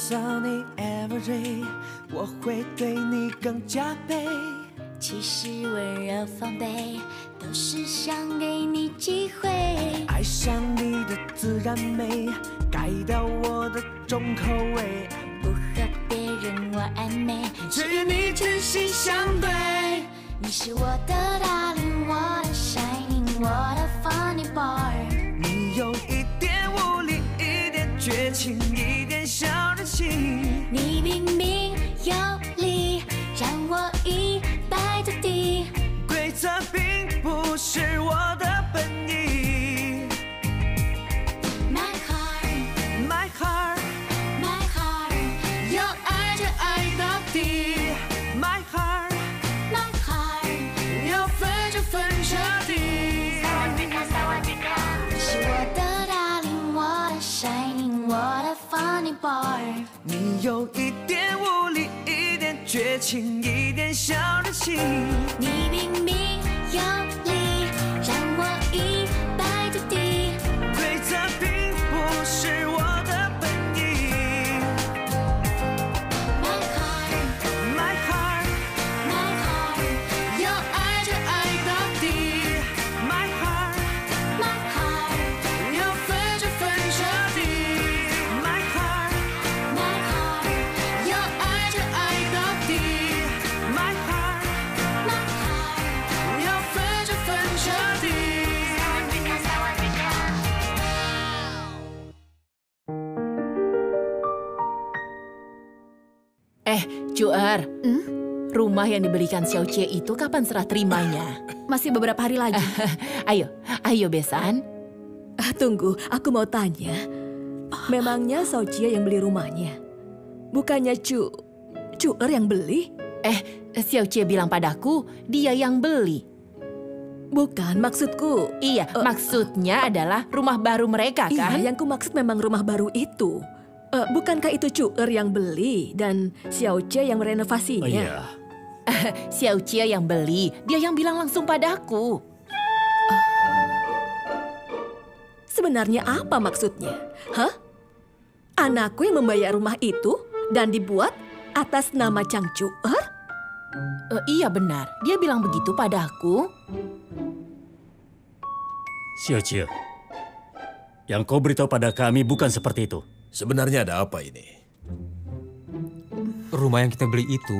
少你 everyday， 我会对你更加倍。其实温柔防备，都是想给你机会。爱上你的自然美，改掉我的重口味。不和别人玩暧昧，只与你真心相对。你是我的 darling， 我的 shining， 我的 funny boy。你有一点无理，一点绝情，一点小任性。你明明有理，让我一败涂地。规则并不是我的本意。My heart， My heart， My heart， 要爱就爱到底。My heart， My heart， 要分就分彻底。你是我的 darling， 我的 shining， 我的 funny boy。你有一点无理，一点绝情，一点小任性。你明明有理，让我一败涂地。规则并不是我的本意。My heart， My heart， My heart， 要爱就爱到底。My heart， My heart， 要分就分彻底。My heart， My heart， 要爱就爱到底。My heart， My heart， 要分就分彻底。Juer, rumah yang dibelikan Xiao Jie itu kapan serah terimanya? Masih beberapa hari lagi. Ayo Besan. Tunggu, aku mau tanya. Memangnya Xiao Jie yang beli rumahnya? Bukannya Cuer yang beli? Xiao Jie bilang padaku, dia yang beli. Bukan, maksudku. Iya, maksudnya adalah rumah baru mereka kan? Iya, yang kumaksud memang rumah baru itu. Bukankah itu Cuer yang beli dan Xiao Jie yang merenovasinya? Oh, iya. Xiao Jie yang beli, dia yang bilang langsung padaku. Sebenarnya apa maksudnya? Hah? Anakku yang membayar rumah itu dan dibuat atas nama Chang Cuer? Iya benar, dia bilang begitu padaku. Xiao Jie, yang kau beritahu pada kami bukan seperti itu. Sebenarnya ada apa ini? Rumah yang kita beli itu.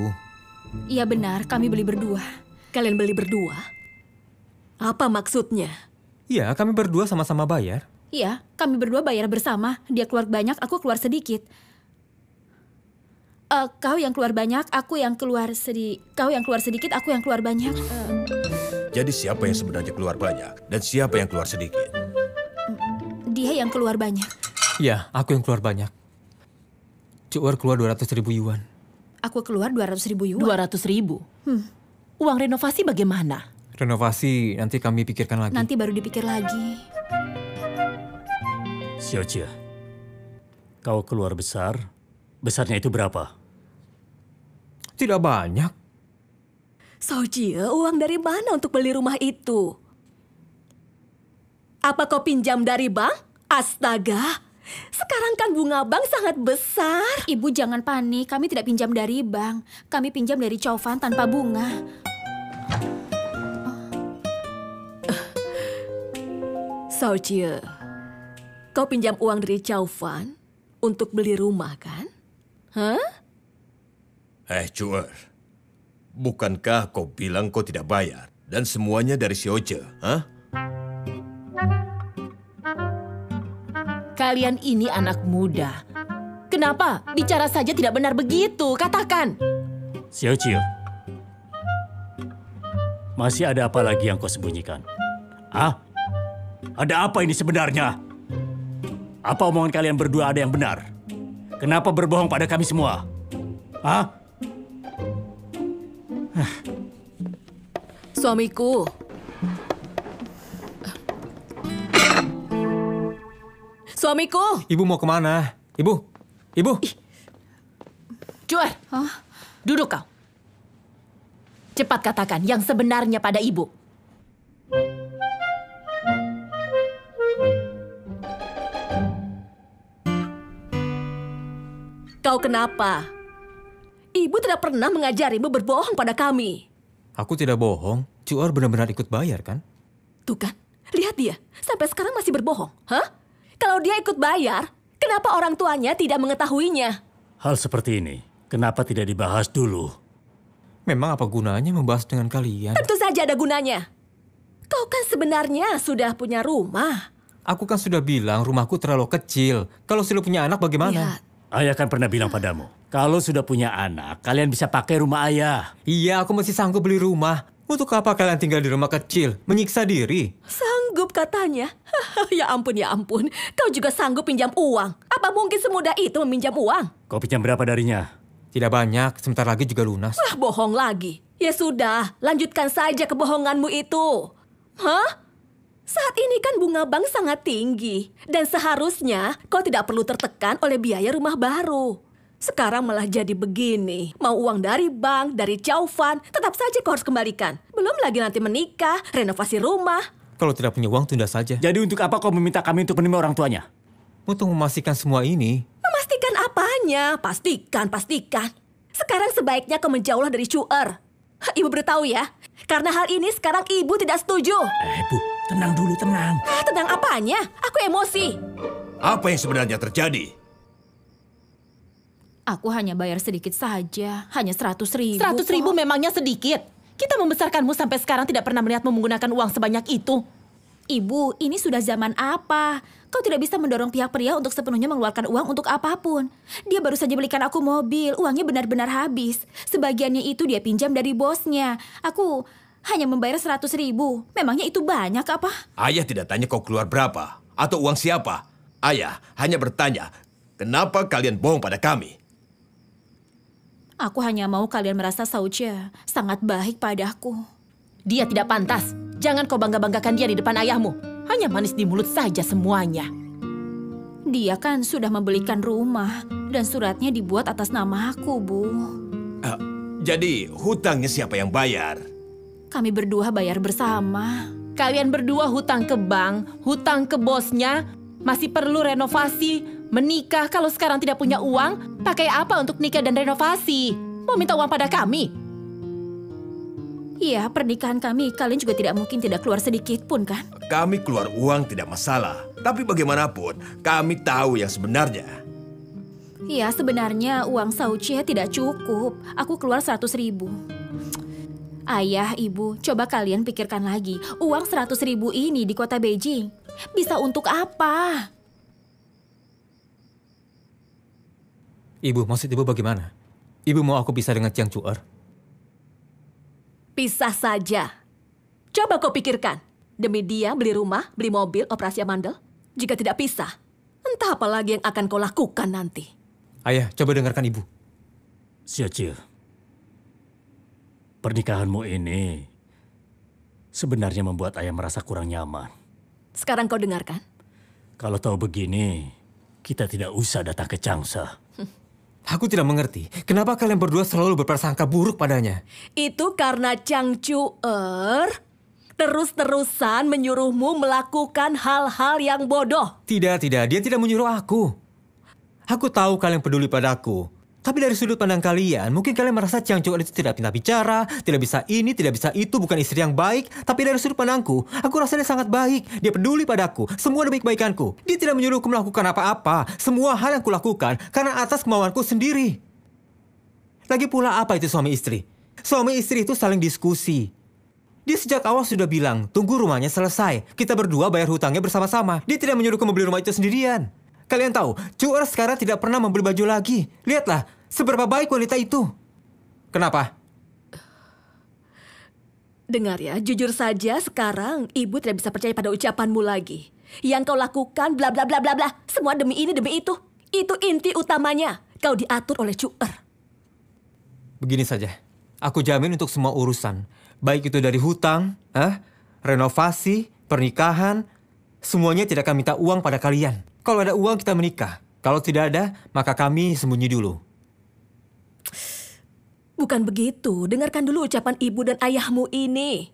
Iya benar, kami beli berdua. Kalian beli berdua? Apa maksudnya? Iya, kami berdua sama-sama bayar. Iya, kami berdua bayar bersama. Dia keluar banyak, aku keluar sedikit. Kau yang keluar banyak, aku yang keluar sedikit. Kau yang keluar sedikit, aku yang keluar banyak. Jadi siapa yang sebenarnya keluar banyak dan siapa yang keluar sedikit? Dia yang keluar banyak. Iya, aku yang keluar banyak. Cuer keluar 200.000 yuan. Aku keluar 200.000 yuan. 200.000? Uang renovasi bagaimana? Renovasi nanti kami pikirkan lagi. Nanti baru dipikir lagi. Xiao Jie, kau keluar besar, besarnya itu berapa? Tidak banyak. Xiao Jie, uang dari mana untuk beli rumah itu? Apa kau pinjam dari bank? Astaga! Sekarang kan bunga bank sangat besar. Ibu jangan panik, kami tidak pinjam dari bank. Kami pinjam dari Chow Fan tanpa bunga. Xiao Jie, kau pinjam uang dari Chow Fan untuk beli rumah kan? Hah? Cuer, bukankah kau bilang kau tidak bayar dan semuanya dari Xiao Jie? Hah? Kalian ini anak muda. Kenapa? Bicara saja tidak benar begitu, katakan. Xiao Jie, masih ada apa lagi yang kau sembunyikan? Hah? Ada apa ini sebenarnya? Apa omongan kalian berdua ada yang benar? Kenapa berbohong pada kami semua? Hah? Suamiku. Suamiku. Ibu mau kemana? Ibu. Juer, duduk kau. Cepat katakan yang sebenarnya pada ibu. Kau kenapa? Ibu tidak pernah mengajarimu berbohong pada kami. Aku tidak bohong. Cuar benar-benar ikut bayar kan? Tuh kan, lihat dia. Sampai sekarang masih berbohong. Hah? Kalau dia ikut bayar, kenapa orang tuanya tidak mengetahuinya? Hal seperti ini, kenapa tidak dibahas dulu? Memang apa gunanya membahas dengan kalian? Tentu saja ada gunanya. Kau kan sebenarnya sudah punya rumah. Aku kan sudah bilang rumahku terlalu kecil. Kalau sudah punya anak bagaimana? Ya, Ayah kan pernah bilang padamu, kalau sudah punya anak, kalian bisa pakai rumah ayah. Iya, aku masih sanggup beli rumah. Untuk apa kalian tinggal di rumah kecil? Menyiksa diri. sanggup katanya. Ya ampun, ya ampun. Kau juga sanggup pinjam uang. Apa mungkin semudah itu meminjam uang? Kau pinjam berapa darinya? Tidak banyak, sebentar lagi juga lunas. Wah, bohong lagi. Ya sudah, lanjutkan saja kebohonganmu itu. Hah? Saat ini kan bunga bank sangat tinggi. Dan seharusnya kau tidak perlu tertekan oleh biaya rumah baru. Sekarang malah jadi begini. Mau uang dari bank, dari Chaufan, tetap saja kau harus kembalikan. Belum lagi nanti menikah, renovasi rumah. Kalau tidak punya uang, tunda saja. Jadi untuk apa kau meminta kami untuk menemui orang tuanya? Untuk memastikan semua ini, Memastikan apanya? Pastikan. Sekarang sebaiknya kau menjauhlah dari Cuer. Ibu beritahu ya, karena hal ini sekarang ibu tidak setuju. Bu, tenang dulu, tenang. Tentang apanya? Aku emosi. Apa yang sebenarnya terjadi? Aku hanya bayar sedikit saja, hanya 100.000. 100.000 memangnya sedikit? Kita membesarkanmu sampai sekarang tidak pernah melihatmu menggunakan uang sebanyak itu. Ibu, ini sudah zaman apa? Kau tidak bisa mendorong pihak pria untuk sepenuhnya mengeluarkan uang untuk apapun. Dia baru saja belikan aku mobil, uangnya benar-benar habis. Sebagiannya itu dia pinjam dari bosnya. Aku hanya membayar 100.000. Memangnya itu banyak apa? Ayah tidak tanya kau keluar berapa atau uang siapa. Ayah hanya bertanya, kenapa kalian bohong pada kami? Aku hanya mau kalian merasa Sauce sangat baik padaku. Dia tidak pantas. Jangan kau bangga-banggakan dia di depan ayahmu. Hanya manis di mulut saja semuanya. Dia kan sudah membelikan rumah dan suratnya dibuat atas nama aku, Bu. Jadi hutangnya siapa yang bayar? Kami berdua bayar bersama. Kalian berdua hutang ke bank, hutang ke bosnya, masih perlu renovasi, menikah. Kalau sekarang tidak punya uang, pakai apa untuk nikah dan renovasi? Mau minta uang pada kami? Iya, pernikahan kami, kalian juga tidak mungkin tidak keluar sedikit pun kan? Kami keluar uang tidak masalah. Tapi bagaimanapun, kami tahu yang sebenarnya. Iya, sebenarnya uang Sauce tidak cukup. Aku keluar 100.000. Ayah, ibu, coba kalian pikirkan lagi. Uang 100.000 ini di kota Beijing bisa untuk apa? Ibu, maksud ibu bagaimana? Ibu mau aku pisah dengan Jiang Cuer? Pisah saja. Coba kau pikirkan. Demi dia beli rumah, beli mobil, operasi amandel. Jika tidak pisah, entah apa lagi yang akan kau lakukan nanti. Ayah, coba dengarkan ibu. Xiaoqi, pernikahanmu ini sebenarnya membuat ayah merasa kurang nyaman. Sekarang kau dengarkan. Kalau tahu begini, kita tidak usah datang ke Changsha. Aku tidak mengerti, kenapa kalian berdua selalu berprasangka buruk padanya? Itu karena Chang Cuer terus-terusan menyuruhmu melakukan hal-hal yang bodoh. Tidak, dia tidak menyuruh aku. Aku tahu kalian peduli padaku. Tapi dari sudut pandang kalian, mungkin kalian merasa Jiang Cuer itu tidak pintar bicara, tidak bisa ini, tidak bisa itu, bukan istri yang baik. Tapi dari sudut pandangku, aku rasa dia sangat baik. Dia peduli padaku, semua demi kebaikanku. Dia tidak menyuruhku melakukan apa-apa. Semua hal yang kulakukan karena atas kemauanku sendiri. Lagi pula apa itu suami istri? Suami istri itu saling diskusi. Dia sejak awal sudah bilang, tunggu rumahnya selesai. Kita berdua bayar hutangnya bersama-sama. Dia tidak menyuruhku membeli rumah itu sendirian. Kalian tahu, Cuer sekarang tidak pernah membeli baju lagi. Lihatlah, seberapa baik wanita itu. Kenapa? Dengar ya, jujur saja sekarang ibu tidak bisa percaya pada ucapanmu lagi. Yang kau lakukan bla bla bla bla bla. Semua demi ini demi itu. Itu inti utamanya. Kau diatur oleh Cuer. Begini saja, aku jamin untuk semua urusan. Baik itu dari hutang, renovasi, pernikahan, semuanya tidak akan minta uang pada kalian. Kalau ada uang kita menikah. Kalau tidak ada, maka kami sembunyi dulu. Bukan begitu. Dengarkan dulu ucapan ibu dan ayahmu ini.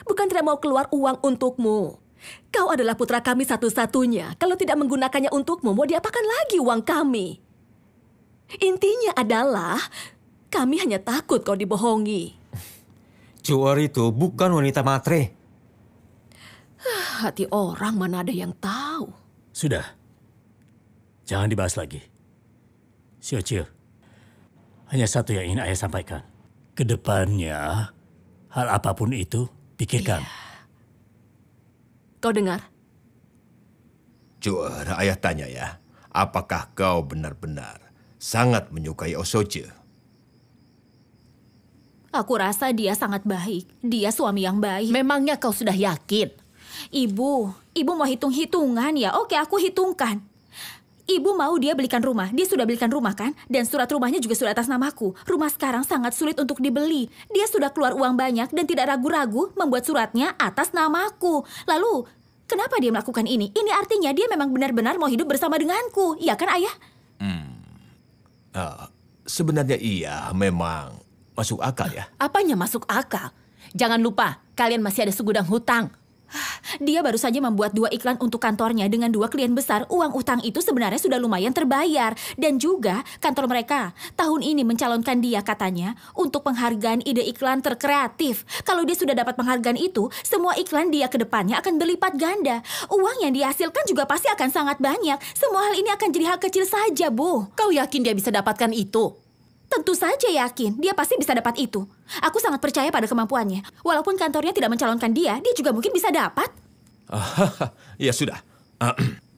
Bukan tidak mau keluar uang untukmu. Kau adalah putra kami satu-satunya. Kalau tidak menggunakannya untukmu, mau diapakan lagi uang kami? Intinya adalah kami hanya takut kau dibohongi. Cuor itu bukan wanita matre. Hati orang mana ada yang tahu. Sudah. Jangan dibahas lagi. Siocie, hanya satu yang ingin ayah sampaikan. Kedepannya, hal apapun itu, pikirkan. Kau dengar? Cuor, ayah tanya ya. Apakah kau benar-benar sangat menyukai Osoche? Aku rasa dia sangat baik. Dia suami yang baik. Memangnya kau sudah yakin? Ibu mau hitung-hitungan ya? Oke, aku hitungkan. Ibu mau dia belikan rumah. Dia sudah belikan rumah kan? Dan surat rumahnya juga sudah atas namaku. Rumah sekarang sangat sulit untuk dibeli. Dia sudah keluar uang banyak dan tidak ragu-ragu membuat suratnya atas namaku. Lalu, kenapa dia melakukan ini? Ini artinya dia memang benar-benar mau hidup bersama denganku. Iya kan, Ayah? Sebenarnya iya, memang masuk akal ya. Apanya masuk akal? Jangan lupa, kalian masih ada segudang hutang. Dia baru saja membuat 2 iklan untuk kantornya dengan 2 klien besar. Uang utang itu sebenarnya sudah lumayan terbayar. Dan juga kantor mereka tahun ini mencalonkan dia katanya untuk penghargaan ide iklan terkreatif. Kalau dia sudah dapat penghargaan itu, semua iklan dia ke depannya akan berlipat ganda. Uang yang dihasilkan juga pasti akan sangat banyak. Semua hal ini akan jadi hal kecil saja, Bu. Kau yakin dia bisa dapatkan itu? Tentu saja yakin, dia pasti bisa dapat itu. Aku sangat percaya pada kemampuannya. Walaupun kantornya tidak mencalonkan dia juga mungkin bisa dapat. Ya sudah.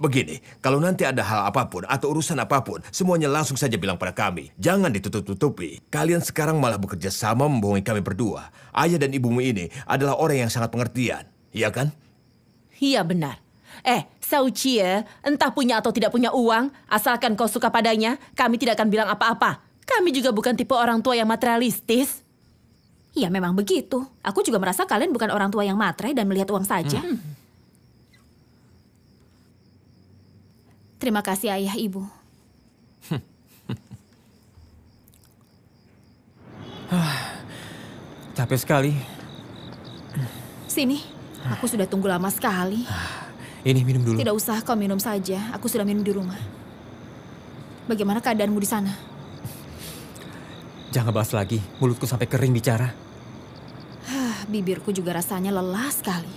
Begini, kalau nanti ada hal apapun atau urusan apapun, semuanya langsung saja bilang pada kami. Jangan ditutup-tutupi. Kalian sekarang malah bekerja sama membohongi kami berdua. Ayah dan ibumu ini adalah orang yang sangat pengertian. Iya kan? Iya benar. Siocie, entah punya atau tidak punya uang, asalkan kau suka padanya, kami tidak akan bilang apa-apa. Kami juga bukan tipe orang tua yang materialistis. Ya memang begitu. Aku juga merasa kalian bukan orang tua yang matre dan melihat uang saja. Terima kasih ayah ibu. Capek sekali. Sini, aku sudah tunggu lama sekali. Ini minum dulu. Tidak usah, kau minum saja. Aku sudah minum di rumah. Bagaimana keadaanmu di sana? Jangan bahas lagi, mulutku sampai kering bicara. Bibirku juga rasanya lelah sekali.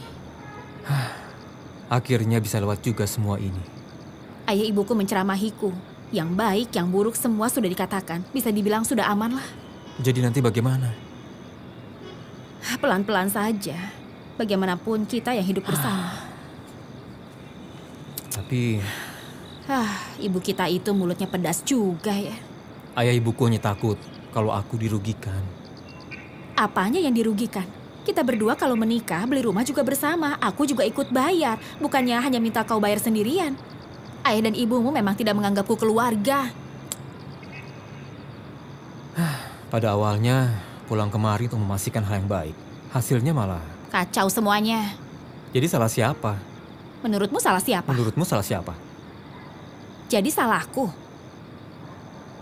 Akhirnya bisa lewat juga semua ini. Ayah ibuku menceramahiku. Yang baik, yang buruk semua sudah dikatakan. Bisa dibilang sudah aman lah. Jadi nanti bagaimana? Pelan-pelan saja. Bagaimanapun kita yang hidup bersama. Tapi Ibu kita itu mulutnya pedas juga ya. ayah ibuku hanya takut kalau aku dirugikan. Apanya yang dirugikan? Kita berdua kalau menikah, beli rumah juga bersama. Aku juga ikut bayar. Bukannya hanya minta kau bayar sendirian. Ayah dan ibumu memang tidak menganggapku keluarga. Pada awalnya, pulang kemari untuk memastikan hal yang baik. Hasilnya malah... Kacau semuanya. Jadi salah siapa? Menurutmu salah siapa? Menurutmu salah siapa? Jadi salahku.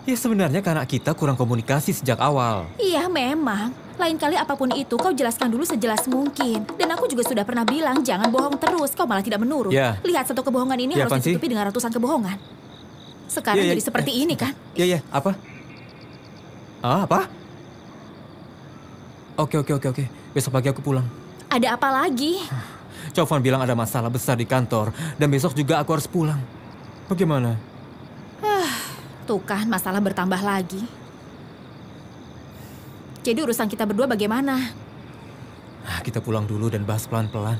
Ya sebenarnya karena kita kurang komunikasi sejak awal. Iya memang. Lain kali apapun itu kau jelaskan dulu sejelas mungkin. Dan aku juga sudah pernah bilang jangan bohong terus. Kau malah tidak menurut. Ya. Lihat satu kebohongan ini Ya, harus apaan sih? ditutupi dengan ratusan kebohongan. Sekarang jadi seperti ini kan? Ya, apa? Apa? Oke. Besok pagi aku pulang. Ada apa lagi? Covan bilang ada masalah besar di kantor. Dan besok juga aku harus pulang. Bagaimana? Tuh kan masalah bertambah lagi. Jadi urusan kita berdua bagaimana? Kita pulang dulu dan bahas pelan-pelan.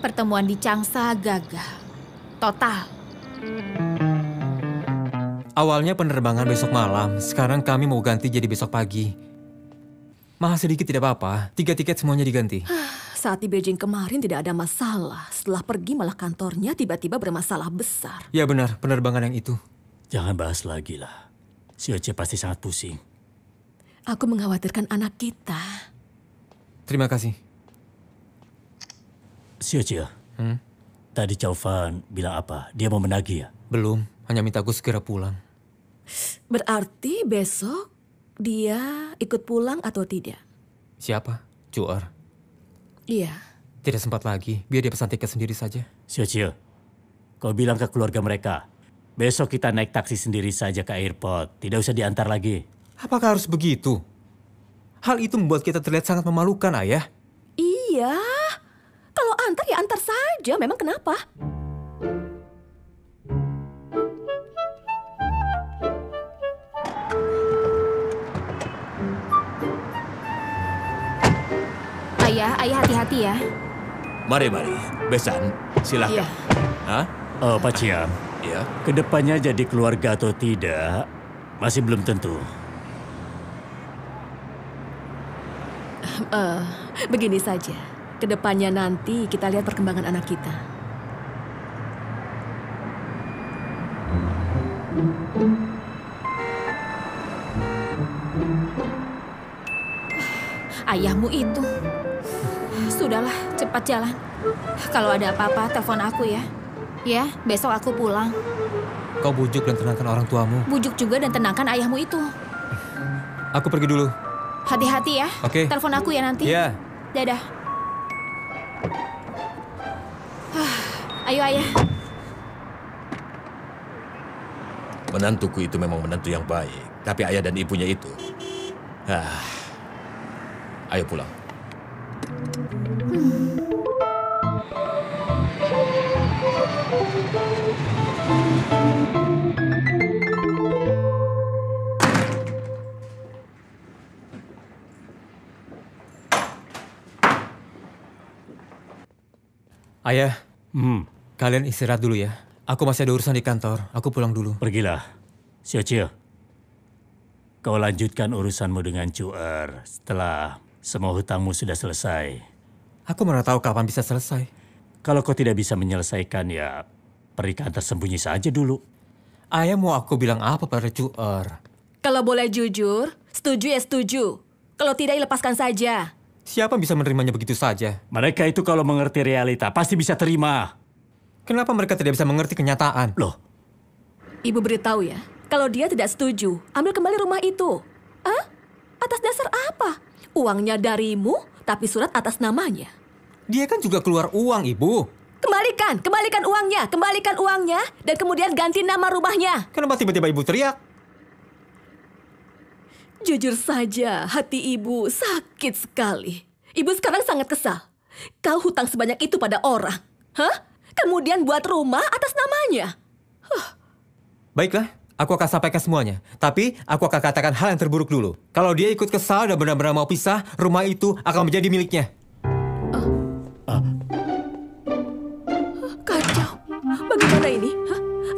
Pertemuan di Changsa gagal. Total. Awalnya penerbangan besok malam. Sekarang kami mau ganti jadi besok pagi. Mahal sedikit tidak apa-apa. 3 tiket semuanya diganti. Saat di Beijing kemarin tidak ada masalah. Setelah pergi malah kantornya tiba-tiba bermasalah besar. Ya benar, penerbangan yang itu. Jangan bahas lagi lah. Siocie pasti sangat pusing. Aku mengkhawatirkan anak kita. Terima kasih. Siocie, tadi Covan bilang apa? Dia mau menagih ya? Belum, hanya minta aku segera pulang. Berarti besok dia ikut pulang atau tidak? Siapa? Cuor. Iya. Tidak sempat lagi, biar dia pesan tiket sendiri saja. Siocie, kau bilang ke keluarga mereka. Besok kita naik taksi sendiri saja ke airport. Tidak usah diantar lagi. Apakah harus begitu? Hal itu membuat kita terlihat sangat memalukan, Ayah. Iya. Kalau antar ya antar saja. Memang kenapa? Ayah hati-hati ya. Mari. Besan, silakan. Iya. Hah? Oh, Pak Ciam. Ya. Kedepannya jadi keluarga atau tidak, masih belum tentu. Begini saja. Kedepannya nanti kita lihat perkembangan anak kita. Ayahmu itu. Sudahlah, cepat jalan. Kalau ada apa-apa, telepon aku ya. Ya, besok aku pulang. Kau bujuk dan tenangkan orang tuamu. Bujuk juga dan tenangkan ayahmu itu. Aku pergi dulu. Hati-hati ya. Oke. Telepon aku ya nanti. Iya. Dadah. Ayo ayah. Menantuku itu memang menantu yang baik. Tapi ayah dan ibunya itu... Ayo pulang. Ayah, kalian istirahat dulu ya. Aku masih ada urusan di kantor. Aku pulang dulu. Pergilah. Xiao, kau lanjutkan urusanmu dengan Cuer setelah semua hutangmu sudah selesai. Aku mana tahu kapan bisa selesai. Kalau kau tidak bisa menyelesaikan, ya pernikahan tersembunyi saja dulu. Ayah mau aku bilang apa pada Cuer? Kalau boleh jujur, setuju ya setuju. Kalau tidak, lepaskan saja. Siapa bisa menerimanya begitu saja? Mereka itu kalau mengerti realita pasti bisa terima. Kenapa mereka tidak bisa mengerti kenyataan? Loh, Ibu beritahu ya, kalau dia tidak setuju, ambil kembali rumah itu. Atas dasar apa? Uangnya darimu, tapi surat atas namanya. Dia kan juga keluar uang, Ibu. Kembalikan uangnya, dan kemudian ganti nama rumahnya. Kenapa tiba-tiba Ibu teriak? Jujur saja, hati ibu sakit sekali. Ibu sekarang sangat kesal. Kau hutang sebanyak itu pada orang. Kemudian buat rumah atas namanya. Baiklah, aku akan sampaikan semuanya. Tapi aku akan katakan hal yang terburuk dulu. Kalau dia ikut kesal dan benar-benar mau pisah, rumah itu akan menjadi miliknya. Kacau. Bagaimana ini?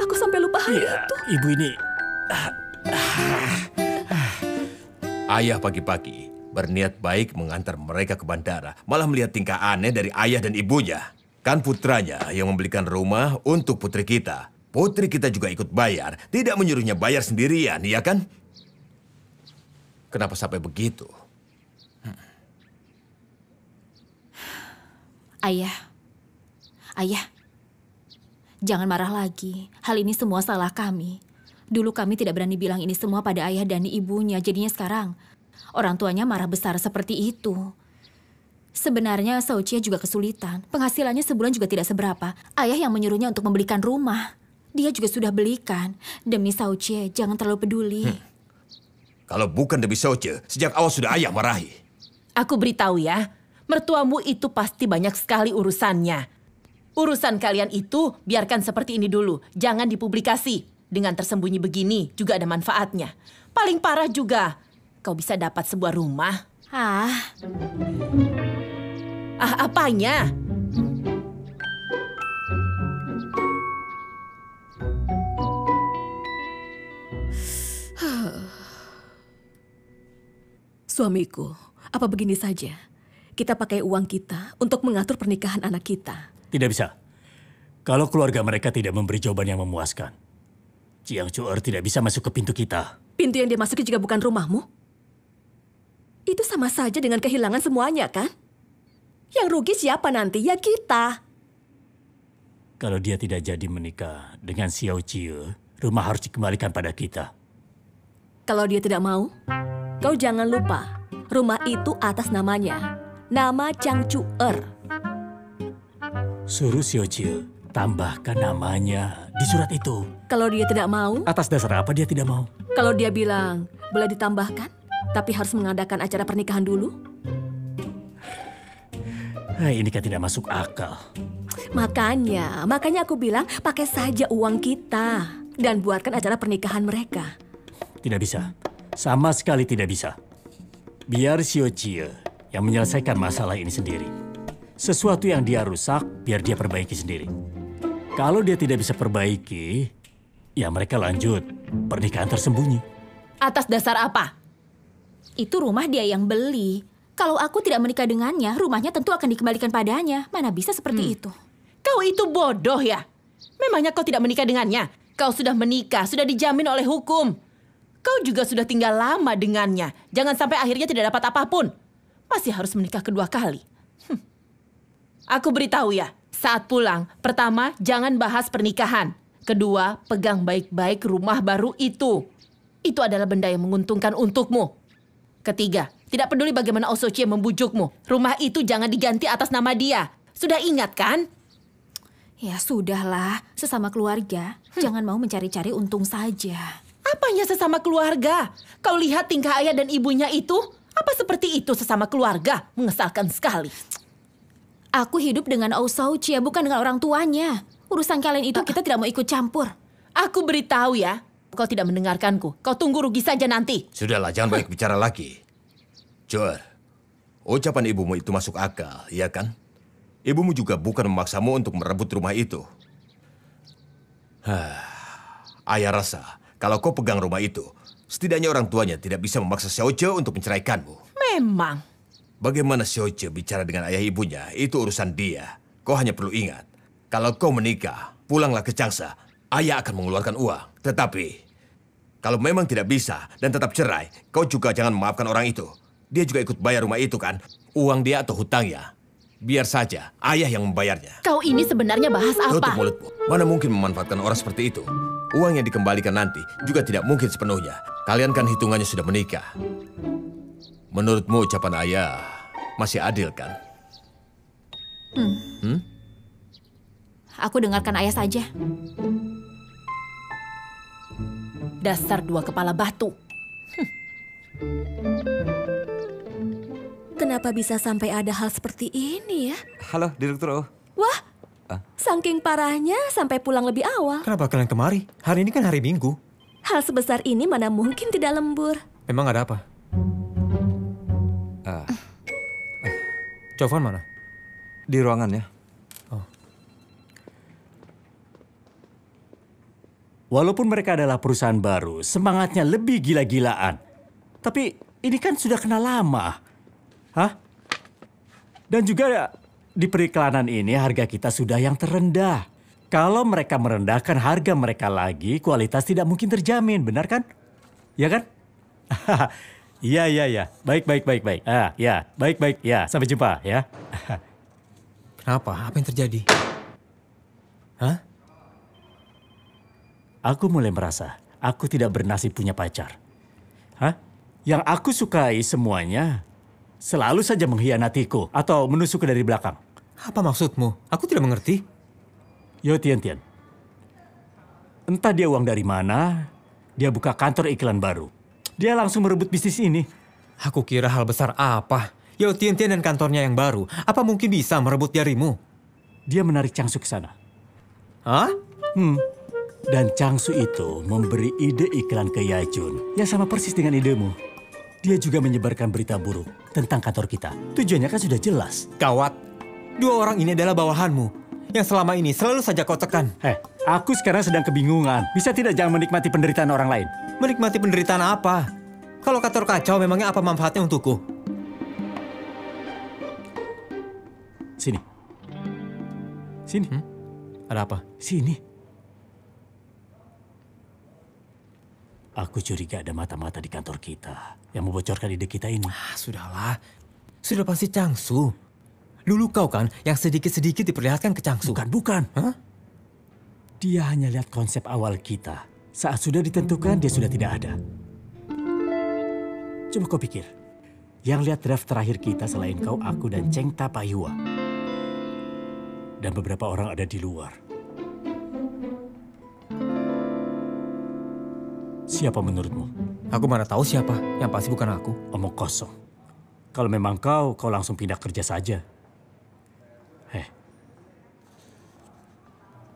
Aku sampai lupa hal iya, itu. ibu ini... Ayah pagi-pagi berniat baik mengantar mereka ke bandara, malah melihat tingkah aneh dari ayah dan ibunya. Kan putranya yang membelikan rumah untuk putri kita. Putri kita juga ikut bayar, tidak menyuruhnya bayar sendirian, ya kan? Kenapa sampai begitu? Ayah, jangan marah lagi. Hal ini semua salah kami. Dulu kami tidak berani bilang ini semua pada ayah dan ibunya. Jadinya sekarang orang tuanya marah besar seperti itu. Sebenarnya Xiao juga kesulitan. Penghasilannya sebulan juga tidak seberapa. Ayah yang menyuruhnya untuk membelikan rumah. Dia juga sudah belikan. Demi Xiao, jangan terlalu peduli. Kalau bukan demi Xiao, sejak awal sudah ayah marahi. Aku beritahu ya, mertuamu itu pasti banyak sekali urusannya. Urusan kalian itu biarkan seperti ini dulu. Jangan dipublikasi. Dengan tersembunyi begini juga ada manfaatnya. Paling parah juga, kau bisa dapat sebuah rumah. Apanya? Suamiku, apa begini saja? Kita pakai uang kita untuk mengatur pernikahan anak kita. Tidak bisa. Kalau keluarga mereka tidak memberi jawaban yang memuaskan, Jiang Cuer tidak bisa masuk ke pintu kita. Pintu yang dia masuki juga bukan rumahmu. Itu sama saja dengan kehilangan semuanya, kan? Yang rugi siapa nanti? Ya kita. Kalau dia tidak jadi menikah dengan Xiao Jie, rumah harus dikembalikan pada kita. Kalau dia tidak mau, kau jangan lupa, rumah itu atas namanya. Nama Chang Cuer. Suruh Xiao Jie tambahkan namanya di surat itu. Kalau dia tidak mau, Atas dasar apa dia tidak mau? kalau dia bilang boleh ditambahkan, tapi harus mengadakan acara pernikahan dulu. Ini kan tidak masuk akal. Makanya aku bilang pakai saja uang kita dan buatkan acara pernikahan mereka. Tidak bisa. Sama sekali tidak bisa. Biar Xiaoqie yang menyelesaikan masalah ini sendiri. Sesuatu yang dia rusak, biar dia perbaiki sendiri. Kalau dia tidak bisa perbaiki, ya mereka lanjut pernikahan tersembunyi. Atas dasar apa? Itu rumah dia yang beli. Kalau aku tidak menikah dengannya, rumahnya tentu akan dikembalikan padanya. Mana bisa seperti itu? Kau itu bodoh ya? Memangnya kau tidak menikah dengannya? Kau sudah menikah, sudah dijamin oleh hukum. Kau juga sudah tinggal lama dengannya. Jangan sampai akhirnya tidak dapat apapun. Masih harus menikah kedua kali. Aku beritahu ya, saat pulang, pertama jangan bahas pernikahan. Kedua, pegang baik-baik rumah baru itu. Itu adalah benda yang menguntungkan untukmu. Ketiga, tidak peduli bagaimana Osochie membujukmu. Rumah itu jangan diganti atas nama dia. Sudah ingat kan? Ya sudahlah, sesama keluarga. Jangan mau mencari-cari untung saja. Apanya sesama keluarga? Kau lihat tingkah ayah dan ibunya itu? Apa seperti itu sesama keluarga? Mengesalkan sekali. Aku hidup dengan Osochie, bukan dengan orang tuanya. Urusan kalian itu kita tidak mau ikut campur. Aku beritahu ya, kau tidak mendengarkanku. Kau tunggu rugi saja nanti. Sudahlah, jangan banyak bicara lagi. Joer, ucapan ibumu itu masuk akal, ya kan? Ibumu juga bukan memaksamu untuk merebut rumah itu. Ayah rasa, kalau kau pegang rumah itu, setidaknya orang tuanya tidak bisa memaksa Xiaoqie untuk menceraikanmu. Memang. Bagaimana Xiaoqie bicara dengan ayah ibunya, itu urusan dia. Kau hanya perlu ingat, kalau kau menikah, pulanglah ke Changsha, ayah akan mengeluarkan uang. Tetapi, kalau memang tidak bisa dan tetap cerai, kau juga jangan memaafkan orang itu. Dia juga ikut bayar rumah itu kan, uang dia atau hutangnya. Biar saja ayah yang membayarnya. Kau ini sebenarnya bahas Tutup apa? mulutmu. Mana mungkin memanfaatkan orang seperti itu? Uang yang dikembalikan nanti juga tidak mungkin sepenuhnya. Kalian kan hitungannya sudah menikah. Menurutmu ucapan ayah masih adil kan? Aku dengarkan ayah saja. Dasar dua kepala batu. Kenapa bisa sampai ada hal seperti ini ya? Halo, Direktur O. Wah, saking parahnya sampai pulang lebih awal. Kenapa kalian kemari? Hari ini kan hari Minggu. Hal sebesar ini mana mungkin tidak lembur. Memang ada apa? Jovan mana? Di ruangan ya. Walaupun mereka adalah perusahaan baru, semangatnya lebih gila-gilaan. Tapi ini kan sudah kenal lama. Hah? Dan juga di periklanan ini harga kita sudah yang terendah. Kalau mereka merendahkan harga mereka lagi, kualitas tidak mungkin terjamin, benar kan? Ya kan? Iya. Baik. Ya, baik. Ya, sampai jumpa ya. Kenapa? Apa yang terjadi? Hah? Aku mulai merasa aku tidak bernasib punya pacar. Hah? Yang aku sukai semuanya selalu saja mengkhianatiku atau menusukku dari belakang. Apa maksudmu? Aku tidak mengerti. Yo Tian. Entah dia uang dari mana, dia buka kantor iklan baru. Dia langsung merebut bisnis ini. Aku kira hal besar apa? Yao Tian dan kantornya yang baru. Apa mungkin bisa merebut darimu? Dia menarik Changsu ke sana. Hah? Dan Changsu itu memberi ide iklan ke Yajun yang sama persis dengan idemu. Dia juga menyebarkan berita buruk tentang kantor kita. Tujuannya kan sudah jelas. Gawat. Dua orang ini adalah bawahanmu. Yang selama ini selalu saja kau tekan. Aku sekarang sedang kebingungan. Bisa tidak jangan menikmati penderitaan orang lain? Menikmati penderitaan apa? Kalau kantor kacau, memangnya apa manfaatnya untukku? Sini. Ada apa? Sini. Aku curiga ada mata-mata di kantor kita yang membocorkan ide kita ini. Sudahlah. Sudah pasti Changsu. Dulu kau kan yang sedikit-sedikit diperlihatkan ke Changsu. Bukan. Hah? Dia hanya lihat konsep awal kita. Saat sudah ditentukan, dia sudah tidak ada. Coba kau pikir. Yang lihat draft terakhir kita selain kau, aku, dan Cheng Tapayua. Dan beberapa orang ada di luar. Siapa menurutmu? Aku mana tahu siapa, yang pasti bukan aku. Omong kosong. Kalau memang kau langsung pindah kerja saja.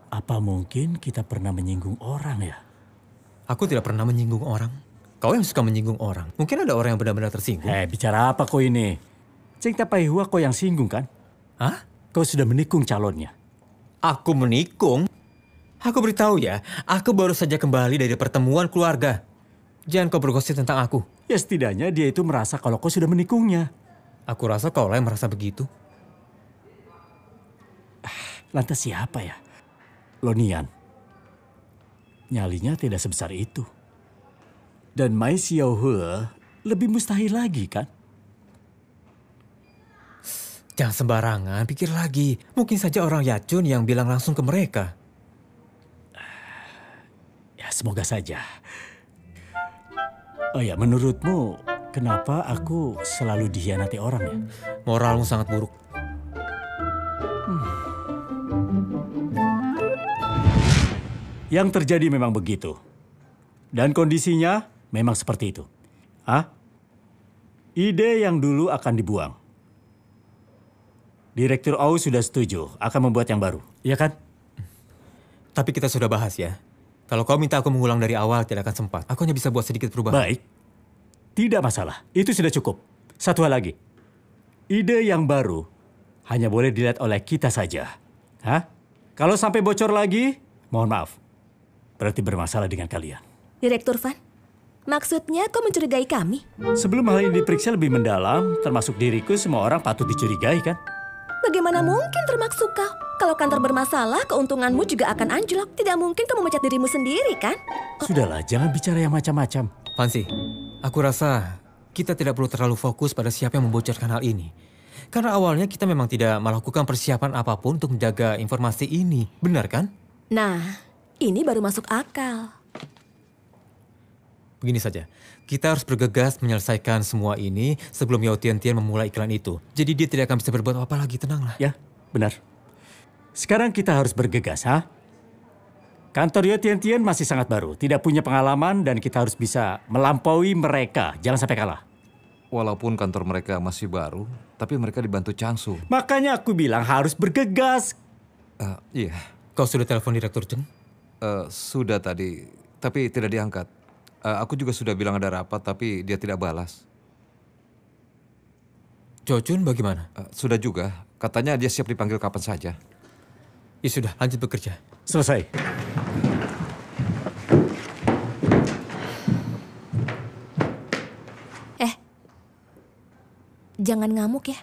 Apa mungkin kita pernah menyinggung orang ya? Aku tidak pernah menyinggung orang. Kau yang suka menyinggung orang. Mungkin ada orang yang benar-benar tersinggung. Bicara apa kau ini? Ceng Tapai Hua kau yang singgung kan? Hah? Kau sudah menikung calonnya. Aku menikung? Aku beritahu ya, aku baru saja kembali dari pertemuan keluarga. Jangan kau bergosip tentang aku. Ya setidaknya dia itu merasa kalau kau sudah menikungnya. Aku rasa kau lah yang merasa begitu. Lantas siapa ya? Lonian. Nyalinya tidak sebesar itu. Dan Mai Xiao He lebih mustahil lagi kan? Jangan sembarangan, pikir lagi. Mungkin saja orang Yacun yang bilang langsung ke mereka. Ya semoga saja. Oh ya, menurutmu kenapa aku selalu dikhianati orang ya? Moralmu sangat buruk. Yang terjadi memang begitu. Dan kondisinya memang seperti itu. Ide yang dulu akan dibuang. Direktur Au sudah setuju akan membuat yang baru. Iya kan? Tapi kita sudah bahas ya. Kalau kau minta aku mengulang dari awal tidak akan sempat. Aku hanya bisa buat sedikit perubahan. Baik. Tidak masalah. Itu sudah cukup. Satu hal lagi. Ide yang baru hanya boleh dilihat oleh kita saja. Kalau sampai bocor lagi, mohon maaf. Berarti bermasalah dengan kalian. Direktur Van, maksudnya kau mencurigai kami? Sebelum hal ini diperiksa lebih mendalam, termasuk diriku, semua orang patut dicurigai kan? Bagaimana mungkin termasuk kau? Kalau kantor bermasalah, keuntunganmu juga akan anjlok. Tidak mungkin kamu memecat dirimu sendiri, kan? Sudahlah, jangan bicara yang macam-macam. Fancy, aku rasa kita tidak perlu terlalu fokus pada siapa yang membocorkan hal ini. Karena awalnya kita memang tidak melakukan persiapan apapun untuk menjaga informasi ini. Benar kan? Nah, ini baru masuk akal. Begini saja, kita harus bergegas menyelesaikan semua ini sebelum Yao Tian-Tian memulai iklan itu. Jadi dia tidak akan bisa berbuat apa lagi, tenanglah. Ya, benar. Sekarang kita harus bergegas, Kantor Yao Tian-Tian masih sangat baru, tidak punya pengalaman dan kita harus bisa melampaui mereka. Jangan sampai kalah. Walaupun kantor mereka masih baru, tapi mereka dibantu Changsu. Makanya aku bilang harus bergegas. Iya, Kau sudah telepon Direktur Chen? sudah tadi, tapi tidak diangkat. Aku juga sudah bilang ada rapat, tapi dia tidak balas. Jo Chun bagaimana? Sudah juga, katanya dia siap dipanggil kapan saja. Ya sudah, lanjut bekerja. Selesai. Jangan ngamuk ya.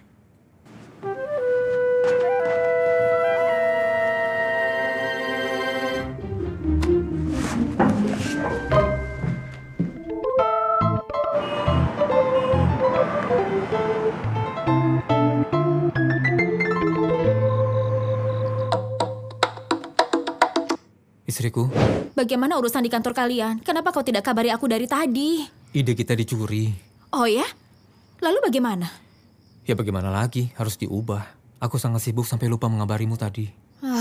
Istriku, Bagaimana urusan di kantor kalian? Kenapa kau tidak kabari aku dari tadi? ide kita dicuri. Oh ya? Lalu bagaimana? Ya bagaimana lagi, harus diubah. Aku sangat sibuk sampai lupa mengabarimu tadi.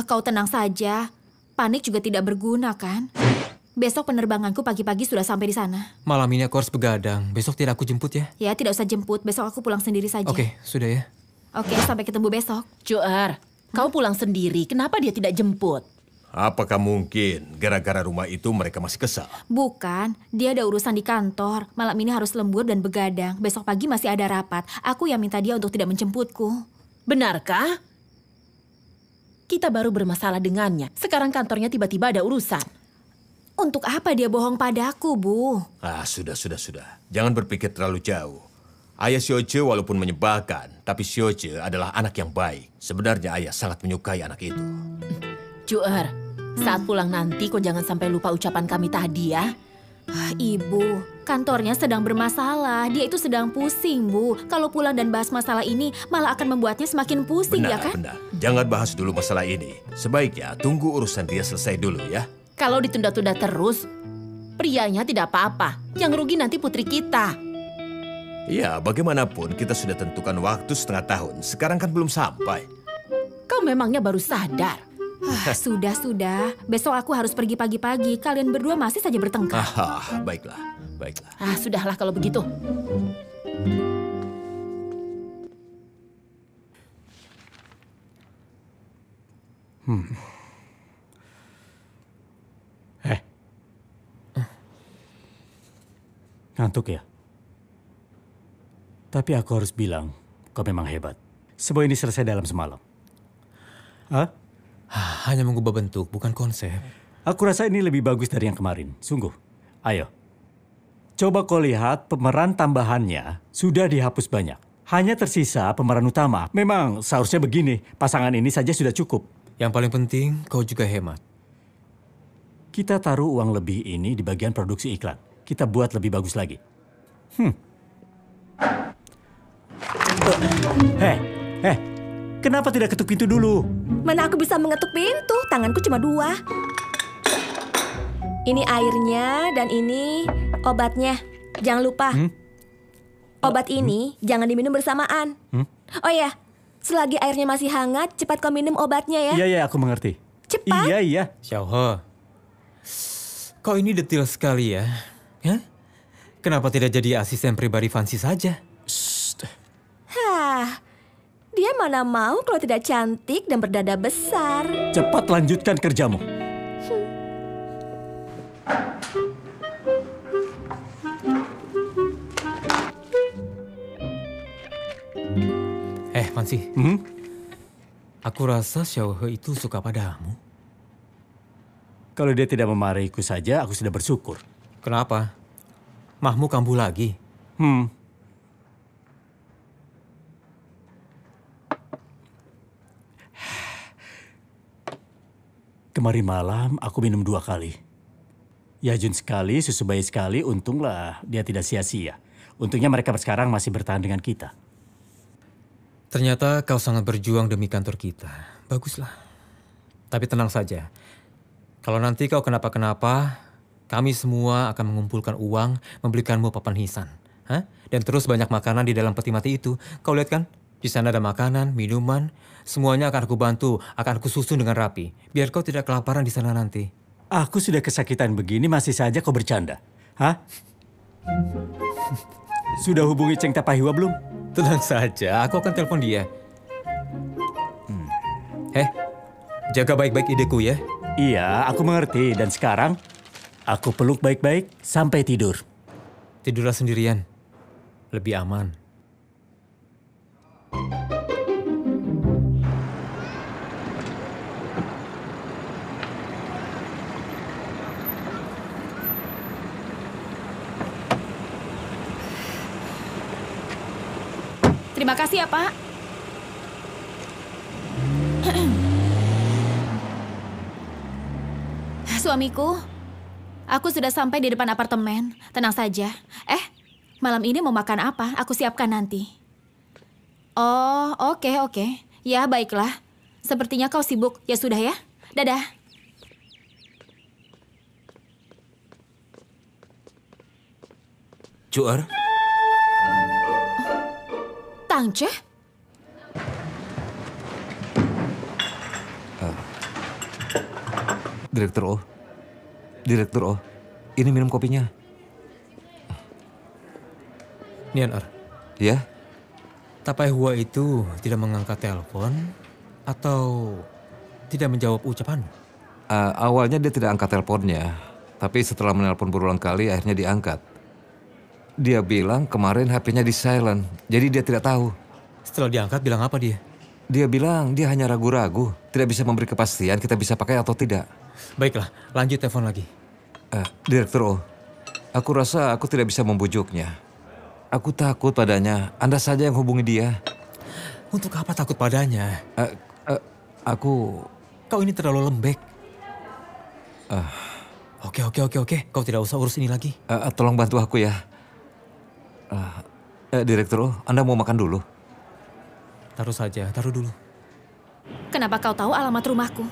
Kau tenang saja. Panik juga tidak berguna kan? Besok penerbanganku pagi-pagi sudah sampai di sana. Malam ini aku harus begadang, besok tidak aku jemput ya? Ya, tidak usah jemput. Besok aku pulang sendiri saja. Oke, sudah ya. Oke, sampai ketemu besok. Joar, kau pulang sendiri. Kenapa dia tidak jemput? Apakah mungkin gara-gara rumah itu mereka masih kesal? Bukan, dia ada urusan di kantor. Malam ini harus lembur dan begadang. Besok pagi masih ada rapat. Aku yang minta dia untuk tidak menjemputku. Benarkah? Kita baru bermasalah dengannya. Sekarang kantornya tiba-tiba ada urusan. Untuk apa dia bohong padaku, Bu? Sudah. Jangan berpikir terlalu jauh. Ayah Xiaoche walaupun menyebalkan, tapi Xiaoche adalah anak yang baik. Sebenarnya ayah sangat menyukai anak itu. Joar, saat pulang nanti kau jangan sampai lupa ucapan kami tadi ya. Ibu, kantornya sedang bermasalah. Dia itu sedang pusing, Bu. Kalau pulang dan bahas masalah ini, malah akan membuatnya semakin pusing, ya kan? Benar. Jangan bahas dulu masalah ini. Sebaiknya tunggu urusan dia selesai dulu ya. Kalau ditunda-tunda terus, prianya tidak apa-apa. Yang rugi nanti putri kita. Ya, bagaimanapun kita sudah tentukan waktu 1/2 tahun. Sekarang kan belum sampai. Kau memangnya baru sadar. Sudah. Besok aku harus pergi pagi-pagi. Kalian berdua masih saja bertengkar. Baiklah. Sudahlah kalau begitu. Ngantuk ya? Tapi aku harus bilang, kau memang hebat. Semua ini selesai dalam semalam. Hah? Hanya mengubah bentuk, bukan konsep. Aku rasa ini lebih bagus dari yang kemarin. Sungguh. Ayo. Coba kau lihat pemeran tambahannya sudah dihapus banyak. Hanya tersisa pemeran utama. Memang seharusnya begini. Pasangan ini saja sudah cukup. Yang paling penting, kau juga hemat. Kita taruh uang lebih ini di bagian produksi iklan. Kita buat lebih bagus lagi. Hei, kenapa tidak ketuk pintu dulu? Mana aku bisa mengetuk pintu? Tanganku cuma 2. Ini airnya dan ini obatnya. Jangan lupa. Obat ini jangan diminum bersamaan. Oh ya, selagi airnya masih hangat, cepat kau minum obatnya ya. Iya, aku mengerti. Cepat. Iya. Xiaohe, kau ini detail sekali ya. Hah? Kenapa tidak jadi asisten pribadi Fancy saja? Dia mana mau kalau tidak cantik dan berdada besar. Cepat lanjutkan kerjamu. Fancy. Aku rasa Xiaohe itu suka padamu. Kalau dia tidak memarahiku saja, aku sudah bersyukur. Kenapa? Mahmu kambuh lagi? Kemarin malam aku minum 2 kali. Yajun sekali, susu bayi sekali, untunglah dia tidak sia-sia. Untungnya mereka sekarang masih bertahan dengan kita. Ternyata kau sangat berjuang demi kantor kita. Baguslah. Tapi tenang saja. Kalau nanti kau kenapa-kenapa, kami semua akan mengumpulkan uang, membelikanmu papan hisan. Dan terus banyak makanan di dalam peti mati itu. Kau lihat kan? Di sana ada makanan, minuman. Semuanya akan aku bantu, akan aku susun dengan rapi. Biar kau tidak kelaparan di sana nanti. Aku sudah kesakitan begini, masih saja kau bercanda. Sudah hubungi Cheng Tapahiwa belum? Tenang saja, aku akan telepon dia. Jaga baik-baik ideku ya. Iya, aku mengerti. Dan sekarang, aku peluk baik-baik sampai tidur. Tidurlah sendirian. Lebih aman. Terima kasih ya, Pak. Suamiku, aku sudah sampai di depan apartemen. Tenang saja. Malam ini mau makan apa? Aku siapkan nanti. Oh, oke. Ya, baiklah. Sepertinya kau sibuk. Ya sudah ya. Dadah. Cuer? Tangce? Direktur O, ini minum kopinya. Nian Er. Ya? Tapaihua itu tidak mengangkat telepon atau tidak menjawab ucapanmu? Awalnya dia tidak angkat teleponnya, tapi setelah menelpon berulang kali akhirnya diangkat. Dia bilang kemarin HP-nya di silent, jadi dia tidak tahu. Setelah diangkat bilang apa dia? Dia bilang dia hanya ragu-ragu, tidak bisa memberi kepastian kita bisa pakai atau tidak. Baiklah, lanjut telepon lagi. Direktur O, aku rasa aku tidak bisa membujuknya. Aku takut padanya, Anda saja yang hubungi dia. Untuk apa takut padanya? Kau ini terlalu lembek. Oke. Kau tidak usah urus ini lagi. Tolong bantu aku ya. Direktur O, Anda mau makan dulu? Taruh dulu. Kenapa kau tahu alamat rumahku?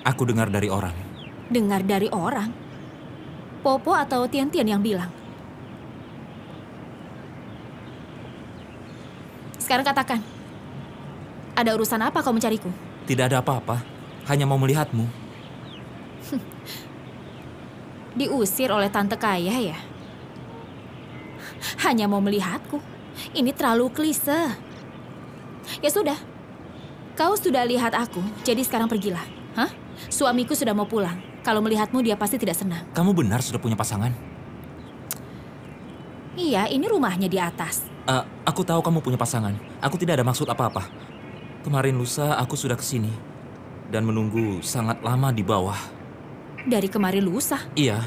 Aku dengar dari orang. Dengar dari orang? Popo atau Tian-Tian yang bilang? Sekarang katakan, ada urusan apa kau mencariku? Tidak ada apa-apa. hanya mau melihatmu. Diusir oleh tante kaya ya? Hanya mau melihatku. Ini terlalu klise. Ya sudah. Kau sudah lihat aku, jadi sekarang pergilah. Hah? Suamiku sudah mau pulang. Kalau melihatmu dia pasti tidak senang. Kamu benar sudah punya pasangan? Iya, ini rumahnya di atas. Aku tahu kamu punya pasangan. Aku tidak ada maksud apa-apa. Kemarin lusa aku sudah kesini. Dan menunggu sangat lama di bawah. Dari kemarin lusa? Iya.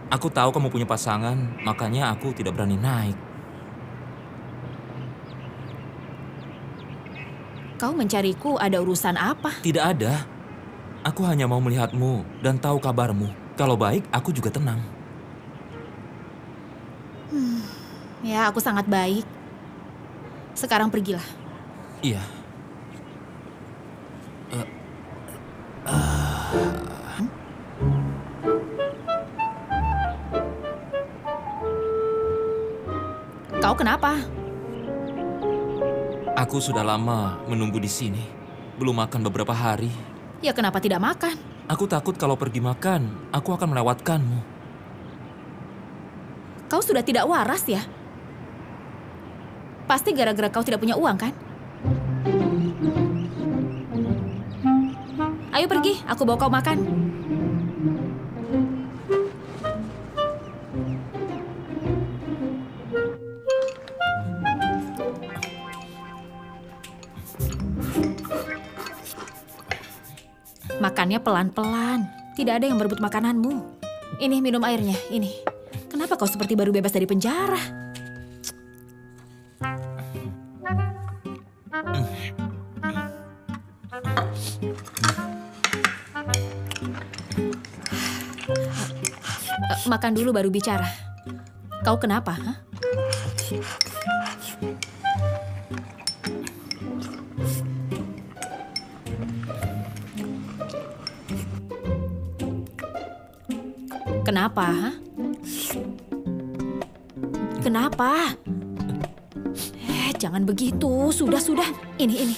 Aku tahu kamu punya pasangan, makanya aku tidak berani naik. Kau mencariku ada urusan apa? Tidak ada. Aku hanya mau melihatmu dan tahu kabarmu. Kalau baik, aku juga tenang. Ya, aku sangat baik. Sekarang pergilah. Iya. Kau kenapa? Aku sudah lama menunggu di sini. Belum makan beberapa hari. Ya kenapa tidak makan? Aku takut kalau pergi makan, aku akan melewatkanmu. Kau sudah tidak waras ya? Pasti gara-gara kau tidak punya uang kan? Ayo pergi, aku bawa kau makan. Makannya pelan-pelan. Tidak ada yang merebut makananmu. Ini minum airnya, ini. Kenapa kau seperti baru bebas dari penjara? Makan dulu baru bicara. Kau kenapa? Hah? Kenapa? Hah? Kenapa? Jangan begitu. Sudah. Ini.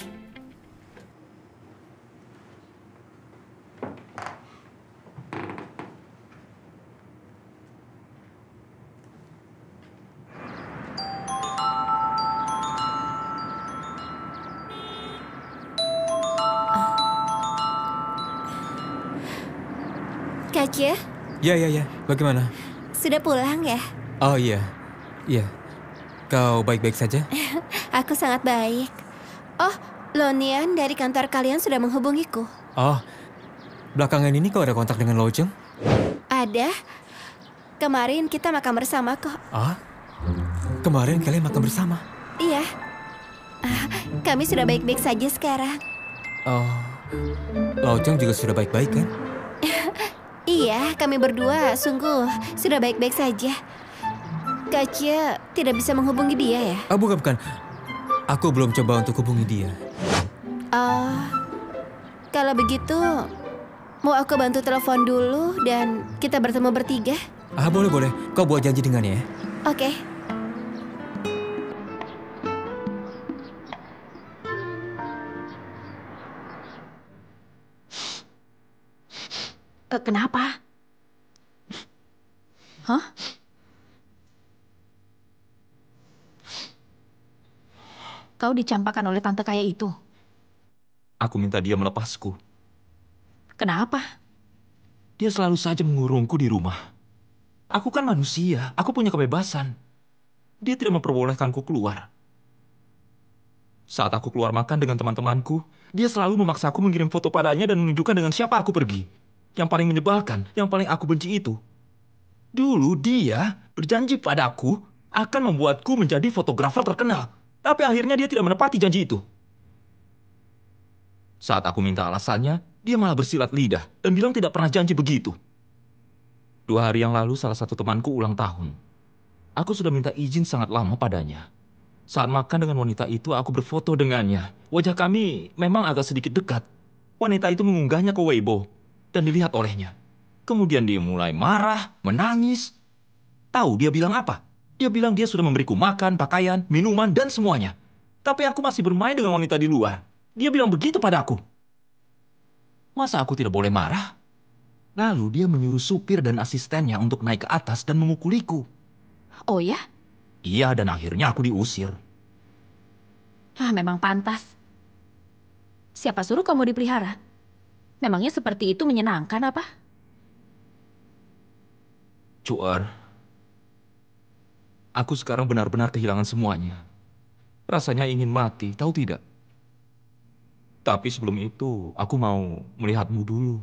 Kak Cie, Ya. Bagaimana? sudah pulang ya? Oh iya. Kau baik-baik saja? Aku sangat baik. Oh, Lonian dari kantor kalian sudah menghubungiku. Oh, belakangan ini kau ada kontak dengan Lo Jeng? Ada. Kemarin kita makan bersama kok. Ah, kemarin kalian makan bersama? Iya. Kami sudah baik-baik saja sekarang. Oh, Lo Jeng juga sudah baik-baik kan? Iya, kami berdua sungguh sudah baik-baik saja. Kak Cie tidak bisa menghubungi dia ya? Oh, bukan. Aku belum coba untuk hubungi dia. Oh, kalau begitu mau aku bantu telepon dulu dan kita bertemu bertiga? Ah, boleh. Kau buat janji dengannya ya? Oke. Kenapa? Hah? Kau dicampakkan oleh tante kaya itu. Aku minta dia melepasku. Kenapa? Dia selalu saja mengurungku di rumah. Aku kan manusia, aku punya kebebasan. Dia tidak memperbolehkanku keluar. Saat aku keluar makan dengan teman-temanku, dia selalu memaksaku mengirim foto padanya dan menunjukkan dengan siapa aku pergi. Yang paling menyebalkan, yang paling aku benci itu. Dulu dia berjanji padaku akan membuatku menjadi fotografer terkenal. Tapi akhirnya dia tidak menepati janji itu. Saat aku minta alasannya, dia malah bersilat lidah dan bilang tidak pernah janji begitu. 2 hari yang lalu salah satu temanku ulang tahun. Aku sudah minta izin sangat lama padanya. Saat makan dengan wanita itu, aku berfoto dengannya. Wajah kami memang agak sedikit dekat. Wanita itu mengunggahnya ke Weibo dan dilihat olehnya. Kemudian dia mulai marah, menangis. Tahu dia bilang apa? Dia bilang dia sudah memberiku makan, pakaian, minuman, dan semuanya. Tapi aku masih bermain dengan wanita di luar. Dia bilang begitu padaku. Masa aku tidak boleh marah? Lalu dia menyuruh supir dan asistennya untuk naik ke atas dan memukuliku. Oh ya? Iya, dan akhirnya aku diusir. Memang pantas. Siapa suruh kamu dipelihara? Memangnya seperti itu menyenangkan apa? Cuar, aku sekarang benar-benar kehilangan semuanya. Rasanya ingin mati, tahu tidak? Tapi sebelum itu, aku mau melihatmu dulu.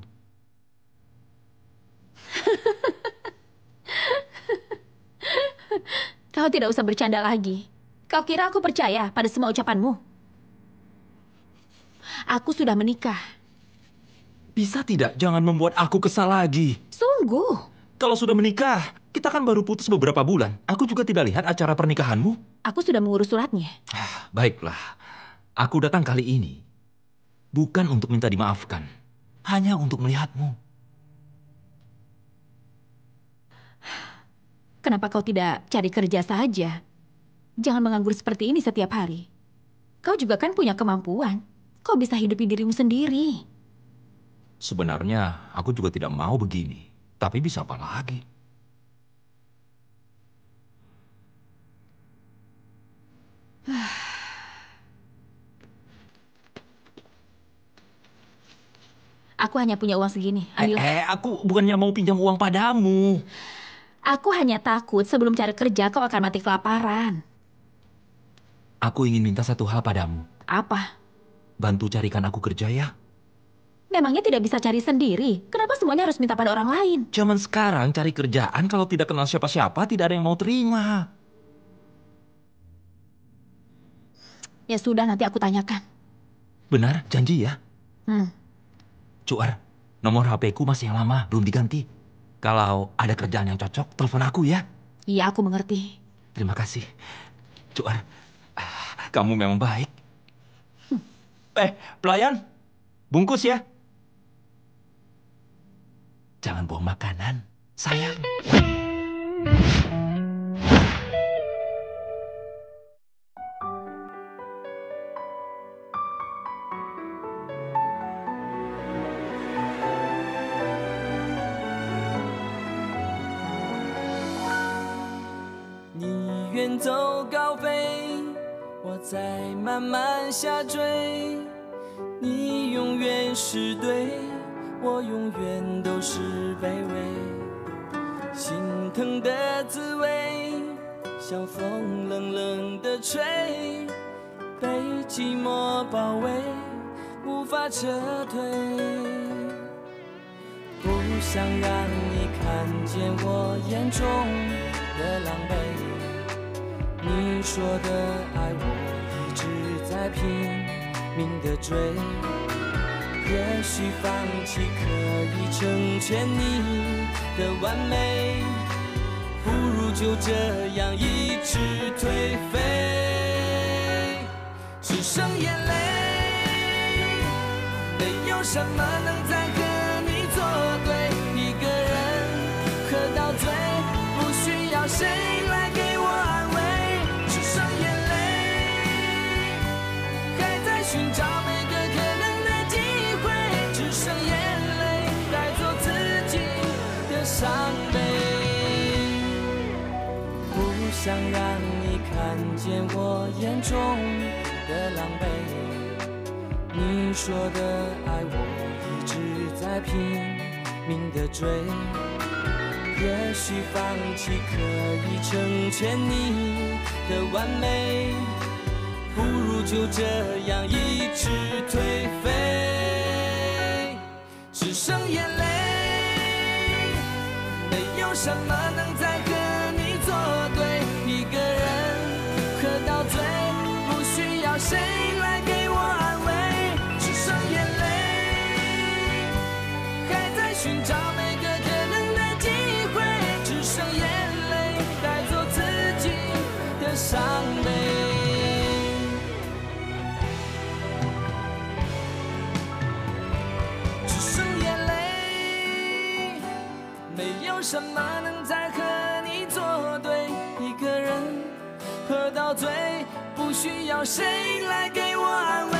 Kau tidak usah bercanda lagi. Kau kira aku percaya pada semua ucapanmu? Aku sudah menikah. Bisa tidak jangan membuat aku kesal lagi? Sungguh. Kalau sudah menikah, kita kan baru putus beberapa bulan. Aku juga tidak lihat acara pernikahanmu. Aku sudah mengurus suratnya. Baiklah, aku datang kali ini bukan untuk minta dimaafkan, hanya untuk melihatmu. Kenapa kau tidak cari kerja saja? Jangan menganggur seperti ini setiap hari. Kau juga kan punya kemampuan. Kau bisa hidupi dirimu sendiri. Sebenarnya aku juga tidak mau begini, tapi bisa apa lagi? Aku hanya punya uang segini. Ambillah. Aku bukannya mau pinjam uang padamu. Aku hanya takut sebelum cari kerja kau akan mati kelaparan. Aku ingin minta satu hal padamu. Apa? Bantu carikan aku kerja ya. Memangnya tidak bisa cari sendiri? Kenapa semuanya harus minta pada orang lain? Zaman sekarang cari kerjaan kalau tidak kenal siapa-siapa tidak ada yang mau terima. Ya sudah, nanti aku tanyakan. Benar, janji ya. Cuar, nomor HP-ku masih yang lama, belum diganti. Kalau ada kerjaan yang cocok, telepon aku ya. Iya, aku mengerti. Terima kasih. Cuar, kamu memang baik. Pelayan, bungkus ya. Jangan buang makanan, sayang.你远走高飞，我在慢慢下坠。你永远是对，我永远都是卑微。心疼的滋味，像风冷冷的吹，被寂寞包围，无法撤退。不想让你看见我眼中的狼狈。你说的爱我一直在拼命地追，也许放弃可以成全你的完美，不如就这样一直颓废，只剩眼泪，没有什么能再和你作对，一个人喝到醉，不需要谁来给我安慰。寻找每个可能的机会，只剩眼泪带走自己的伤悲。不想让你看见我眼中的狼狈。你说的爱我一直在拼命地追，也许放弃可以成全你的完美。不如就这样一直颓废，只剩眼泪，没有什么能再和你作对，一个人喝到醉，不需要谁来给我安慰，只剩眼泪，还在寻找每个可能的机会，只剩眼泪带走自己的伤悲。有什么能再和你作对？一个人喝到醉，不需要谁来给我安慰。